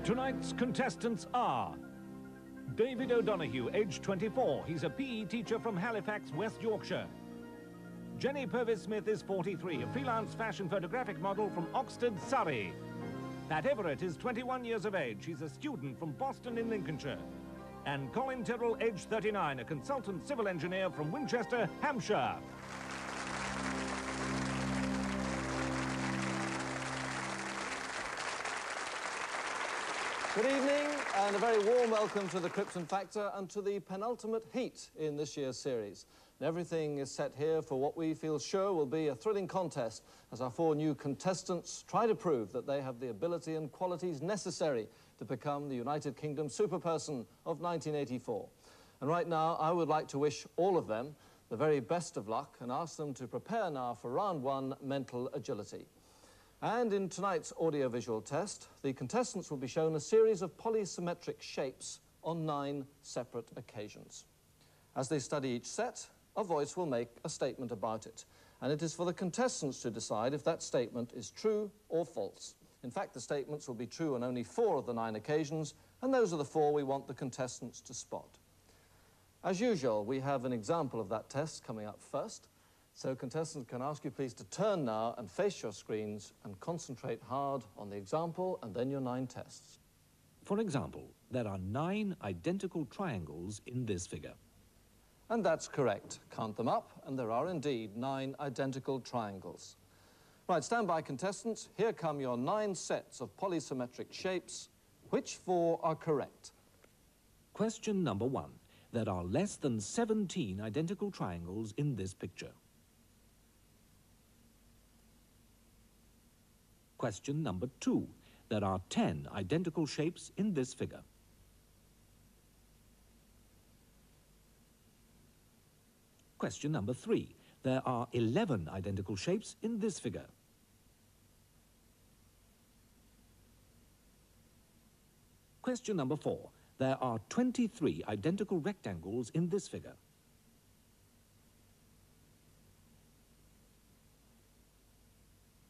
Tonight's contestants are David O'Donoghue, age 24. He's a PE teacher from Halifax, West Yorkshire. Jenny Purvis-Smith is 43, a freelance fashion photographic model from Oxted, Surrey. Pat Everett is 21 years of age. He's a student from Boston in Lincolnshire. And Colin Tyrrell, age 39, a consultant civil engineer from Winchester, Hampshire. Good evening and a very warm welcome to the Krypton Factor and to the penultimate heat in this year's series. And everything is set here for what we feel sure will be a thrilling contest as our four new contestants try to prove that they have the ability and qualities necessary to become the United Kingdom superperson of 1984. And right now I would like to wish all of them the very best of luck and ask them to prepare now for round one, mental agility. And in tonight's audiovisual test, the contestants will be shown a series of polysymmetric shapes on 9 separate occasions. As they study each set, a voice will make a statement about it, and it is for the contestants to decide if that statement is true or false. In fact, the statements will be true on only 4 of the 9 occasions, and those are the 4 we want the contestants to spot. As usual, we have an example of that test coming up first. So contestants can ask you please to turn now and face your screens and concentrate hard on the example and then your 9 tests. For example, there are 9 identical triangles in this figure. And that's correct. Count them up, and there are indeed 9 identical triangles. Right, stand by contestants. Here come your 9 sets of polysymmetric shapes. Which 4 are correct? Question number 1. There are less than 17 identical triangles in this picture. Question number 2. There are 10 identical shapes in this figure. Question number 3. There are 11 identical shapes in this figure. Question number 4. There are 23 identical rectangles in this figure.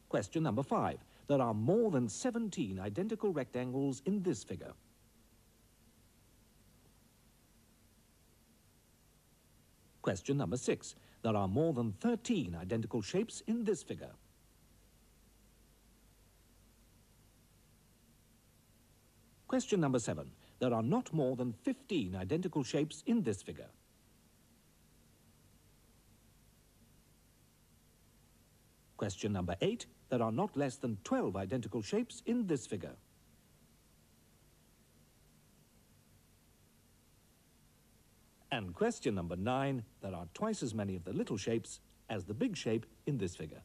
Question number 5. There are more than 17 identical rectangles in this figure. Question number 6. There are more than 13 identical shapes in this figure. Question number 7. There are not more than 15 identical shapes in this figure. Question number 8. There are not less than 12 identical shapes in this figure. And question number 9. There are twice as many of the little shapes as the big shape in this figure.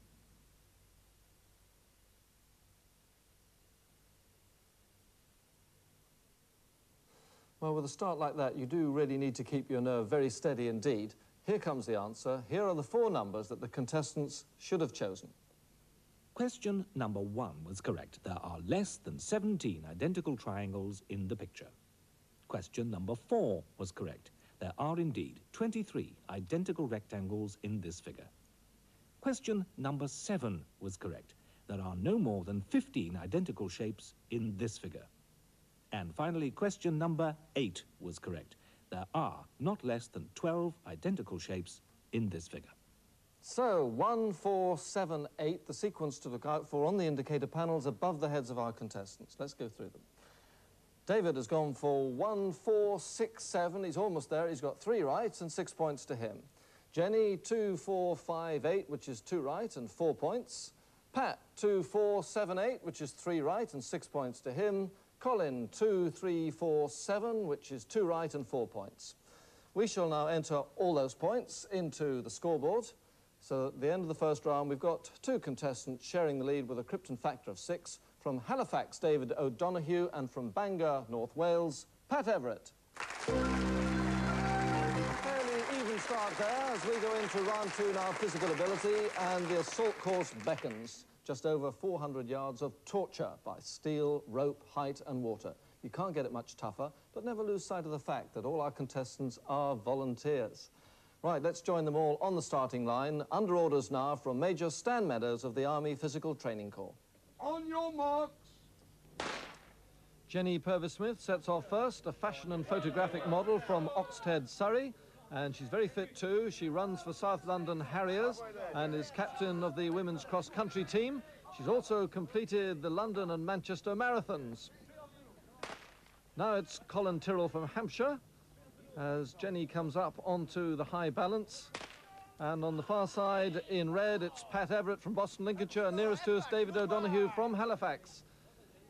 Well, with a start like that, you do really need to keep your nerve very steady indeed. Here comes the answer. Here are the 4 numbers that the contestants should have chosen. Question number 1 was correct. There are less than 17 identical triangles in the picture. Question number 4 was correct. There are indeed 23 identical rectangles in this figure. Question number 7 was correct. There are no more than 15 identical shapes in this figure. And finally, question number 8 was correct. There are not less than 12 identical shapes in this figure. So, 1, 4, 7, 8, the sequence to look out for on the indicator panels above the heads of our contestants. Let's go through them. David has gone for 1, 4, 6, 7. He's almost there. He's got 3 right and 6 points to him. Jenny, 2, 4, 5, 8, which is 2 right and 4 points. Pat, 2, 4, 7, 8, which is 3 right and 6 points to him. Colin, 2, 3, 4, 7, which is 2 right and 4 points. We shall now enter all those points into the scoreboard. So at the end of the first round, we've got 2 contestants sharing the lead with a Krypton Factor of 6. From Halifax, David O'Donoghue, and from Bangor, North Wales, Pat Everett. Fairly even start there as we go into round 2 now, physical ability, and the assault course beckons. Just over 400 yards of torture by steel, rope, height and water. You can't get it much tougher, but never lose sight of the fact that all our contestants are volunteers. Right, let's join them all on the starting line, under orders now from Major Stan Meadows of the Army Physical Training Corps. On your marks. Jenny Purvis-Smith sets off first, a fashion and photographic model from Oxted, Surrey. And she's very fit too. She runs for South London Harriers and is captain of the women's cross-country team. She's also completed the London and Manchester marathons. Now it's Colin Tyrrell from Hampshire as Jenny comes up onto the high balance. And on the far side in red, it's Pat Everett from Boston, Lincolnshire. Nearest to us, David O'Donoghue from Halifax.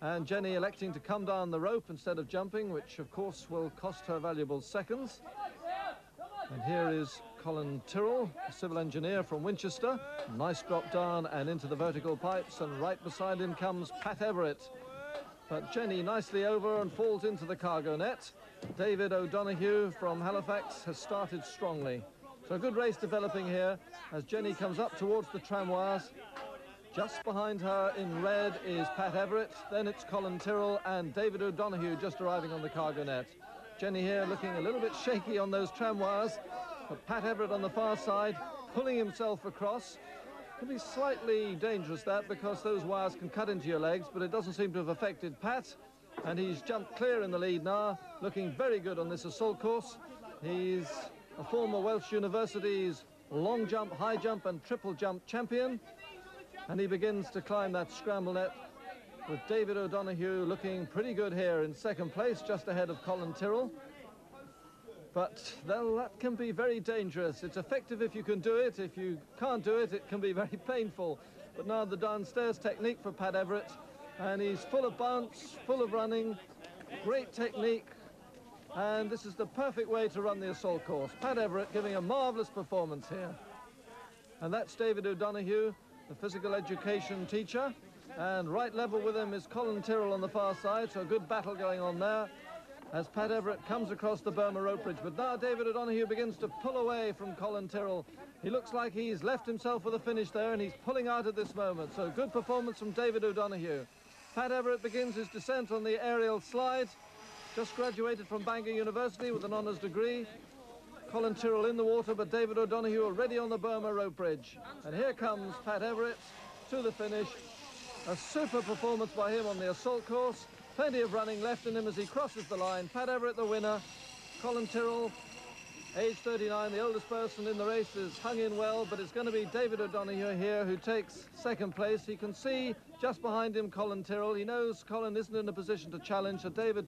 And Jenny electing to come down the rope instead of jumping, which of course will cost her valuable seconds. And here is Colin Tyrrell, a civil engineer from Winchester. Nice drop down and into the vertical pipes, and right beside him comes Pat Everett. But Jenny nicely over and falls into the cargo net. David O'Donoghue from Halifax has started strongly. So a good race developing here as Jenny comes up towards the tramwires. Just behind her in red is Pat Everett, then it's Colin Tyrrell and David O'Donoghue just arriving on the cargo net. Jenny here looking a little bit shaky on those tram wires, but Pat Everett on the far side pulling himself across. Could be slightly dangerous that, because those wires can cut into your legs, but it doesn't seem to have affected Pat, and he's jumped clear in the lead now, looking very good on this assault course. He's a former Welsh University's long jump, high jump and triple jump champion, and he begins to climb that scramble net with David O'Donoghue looking pretty good here in second place, just ahead of Colin Tyrrell. But that can be very dangerous. It's effective if you can do it. If you can't do it, it can be very painful. But now the downstairs technique for Pat Everett, and he's full of bounce, full of running, great technique, and this is the perfect way to run the assault course. Pat Everett giving a marvellous performance here. And that's David O'Donoghue, the physical education teacher. And right level with him is Colin Tyrrell on the far side, so a good battle going on there as Pat Everett comes across the Burma rope bridge. But now David O'Donoghue begins to pull away from Colin Tyrrell. He looks like he's left himself with a finish there, and he's pulling out at this moment. So good performance from David O'Donoghue. Pat Everett begins his descent on the aerial slide. Just graduated from Bangor University with an honours degree. Colin Tyrrell in the water, but David O'Donoghue already on the Burma rope bridge. And here comes Pat Everett to the finish. A super performance by him on the assault course. Plenty of running left in him as he crosses the line. Pat Everett the winner. Colin Tyrrell, age 39, the oldest person in the race, is hung in well, but it's going to be David O'Donoghue here who takes second place. He can see just behind him Colin Tyrrell. He knows Colin isn't in a position to challenge, so David